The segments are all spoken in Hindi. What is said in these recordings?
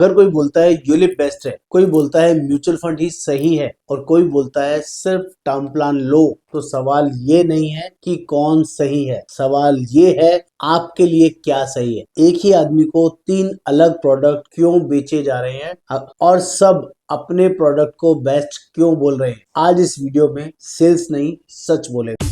अगर कोई बोलता है यूलिप बेस्ट है, कोई बोलता है म्यूचुअल फंड ही सही है और कोई बोलता है सिर्फ टर्म प्लान लो, तो सवाल ये नहीं है कि कौन सही है, सवाल ये है आपके लिए क्या सही है। एक ही आदमी को 3 अलग प्रोडक्ट क्यों बेचे जा रहे हैं और सब अपने प्रोडक्ट को बेस्ट क्यों बोल रहे हैं। आज इस वीडियो में सेल्स नहीं सच बोलेगा।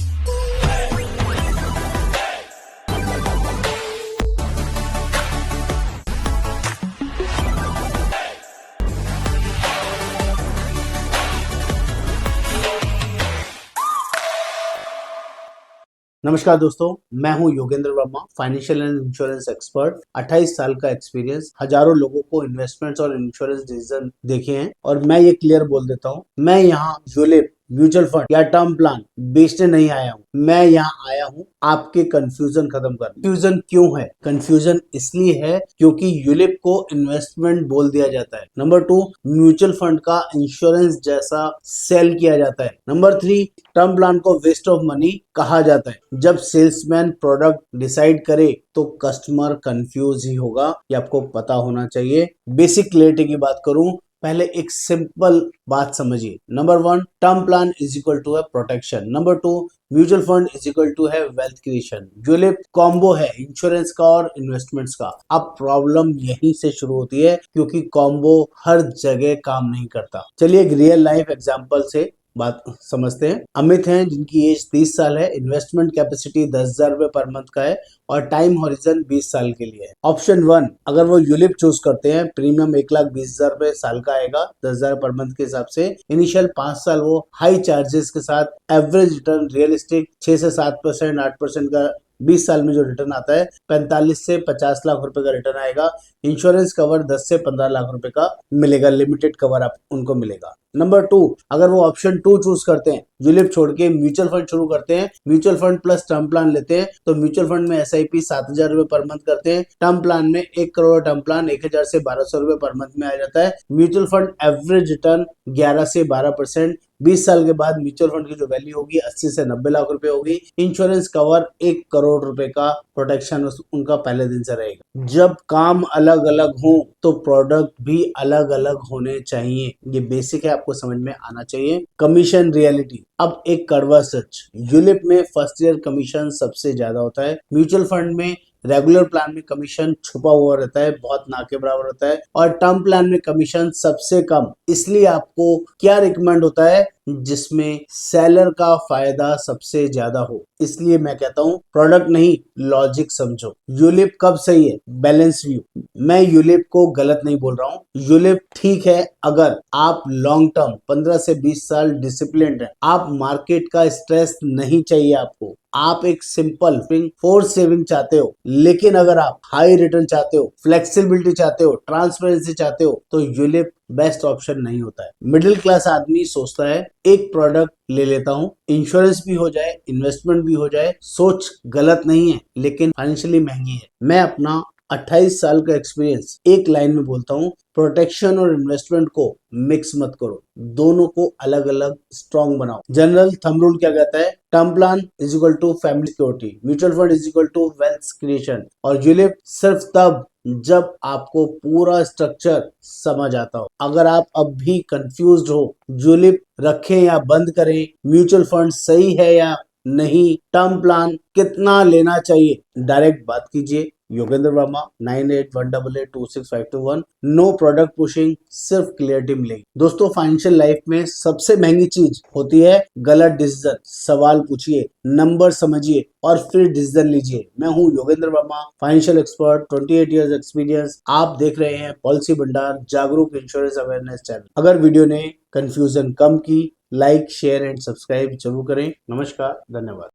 नमस्कार दोस्तों, मैं हूं Yogendra Verma, financial and insurance expert. 28 साल का एक्सपीरियंस, हजारों लोगों को इन्वेस्टमेंट्स और इंश्योरेंस डिसीजन देखे हैं और मैं ये क्लियर बोल देता हूं, मैं यहाँ यूलिप म्यूचुअल फंड या टर्म प्लान बेचने नहीं आया हूँ। मैं यहाँ आया हूँ आपके कंफ्यूजन खत्म कर। कंफ्यूजन क्यों है? कंफ्यूजन इसलिए है क्योंकि यूलिप को इन्वेस्टमेंट बोल दिया जाता है। नंबर 2, म्यूचुअल फंड का इंश्योरेंस जैसा सेल किया जाता है। नंबर 3, टर्म प्लान को वेस्ट ऑफ मनी कहा जाता है। जब सेल्समैन प्रोडक्ट डिसाइड करे तो कस्टमर कंफ्यूज ही होगा, ये आपको पता होना चाहिए। बेसिक क्लैरिटी की बात करूं, पहले एक सिंपल बात समझिए। Number 1, term plan is equal to है protection. Number 2, mutual fund is equal to है वेल्थ क्रिएशन। यूलिप कॉम्बो है इंश्योरेंस का और इन्वेस्टमेंट्स का। अब प्रॉब्लम यहीं से शुरू होती है क्योंकि कॉम्बो हर जगह काम नहीं करता। चलिए एक रियल लाइफ एग्जांपल से बात समझते हैं। अमित हैं जिनकी एज 30 साल है, इन्वेस्टमेंट कैपेसिटी 10,000 रुपए पर मंथ का है और टाइम हॉरिजन 20 साल के लिए है। ऑप्शन 1, अगर वो यूलिप चूज करते हैं, प्रीमियम 1,20,000 रुपए साल का आएगा 10,000 पर मंथ के हिसाब से। इनिशियल 5 साल वो हाई चार्जेस के साथ एवरेज रिटर्न रियलिस्टिक 6 से 7%, 8% का 20 साल में जो रिटर्न आता है 45 से 50 लाख रुपए का रिटर्न आएगा। इंश्योरेंस कवर 10 से 15 लाख रुपए का मिलेगा, लिमिटेड कवर आप उनको मिलेगा। नंबर 2, अगर वो ऑप्शन 2 चूज करते हैं, यूलिप छोड़ के म्यूचुअल फंड शुरू करते हैं, mutual fund plus term plan लेते हैं, तो म्यूचुअल फंड में एसआईपी 7,000 रुपए पर मंथ करते हैं। टर्म प्लान में 1 करोड़ टर्म प्लान 1,000 से 1,200 रुपए पर मंथ में आ जाता है। म्यूचुअल फंड एवरेज रिटर्न 11 से 12%। 20 साल के बाद म्यूचुअल फंड की जो वैल्यू होगी 80 से 90 लाख रुपए होगी। इंश्योरेंस कवर 1 करोड़ रुपए का प्रोटेक्शन उनका पहले दिन से रहेगा। जब काम अलग अलग हो तो प्रोडक्ट भी अलग अलग होने चाहिए, ये बेसिक है, आपको समझ में आना चाहिए। कमीशन रियलिटी, अब एक कड़वा सच, यूलिप में फर्स्ट ईयर कमीशन सबसे ज्यादा होता है। म्यूचुअल फंड में रेगुलर प्लान में कमीशन छुपा हुआ रहता है, बहुत ना के बराबर होता है, और टर्म प्लान में कमीशन सबसे कम। इसलिए आपको क्या रिकमेंड होता है? जिसमें सेलर का फायदा सबसे ज्यादा हो। इसलिए मैं कहता हूं प्रोडक्ट नहीं, लॉजिक समझो। यूलिप कब सही है? बैलेंस व्यू, मैं यूलिप को गलत नहीं बोल रहा हूं। यूलिप ठीक है अगर आप लॉन्ग टर्म 15 से 20 साल डिसिप्लिन है, आप मार्केट का स्ट्रेस नहीं चाहिए आपको, आप एक सिंपल फोर्स सेविंग चाहते हो। लेकिन अगर आप हाई रिटर्न चाहते हो, फ्लेक्सिबिलिटी चाहते हो, ट्रांसपेरेंसी चाहते हो, तो यूलिप बेस्ट ऑप्शन नहीं होता है। मिडिल क्लास आदमी सोचता है एक प्रोडक्ट ले लेता हूं, इंश्योरेंस भी हो जाए, इन्वेस्टमेंट भी हो जाए। सोच गलत नहीं है लेकिन फाइनेंशियली महंगी है। मैं अपना 28 साल का एक्सपीरियंस एक लाइन में बोलता हूँ, प्रोटेक्शन और इन्वेस्टमेंट को मिक्स मत करो, दोनों को अलग अलग स्ट्रॉन्ग बनाओ। जनरल थंब रूल क्या कहता है? Term plan is equal to family security, mutual fund is equal to wealth creation, और यूलिप सिर्फ तब जब आपको पूरा स्ट्रक्चर समझ आता हो। अगर आप अब भी कंफ्यूज्ड हो, यूलिप रखें या बंद करें, म्यूचुअल फंड सही है या नहीं, टर्म प्लान कितना लेना चाहिए, डायरेक्ट बात कीजिए। Yogendra Verma 9818826521। No product pushing, सिर्फ क्लियरिटी मिलेगी। दोस्तों, फाइनेंशियल लाइफ में सबसे महंगी चीज होती है गलत डिसीजन। सवाल पूछिए, नंबर समझिए और फिर डिसीजन लीजिए। मैं हूं Yogendra Verma, financial expert, 28 years experience. आप देख रहे हैं पॉलिसी भंडार, जागरूक इंश्योरेंस अवेयरनेस चैनल। अगर वीडियो ने कंफ्यूजन कम की, लाइक शेयर एंड सब्सक्राइब जरूर करें। नमस्कार, धन्यवाद।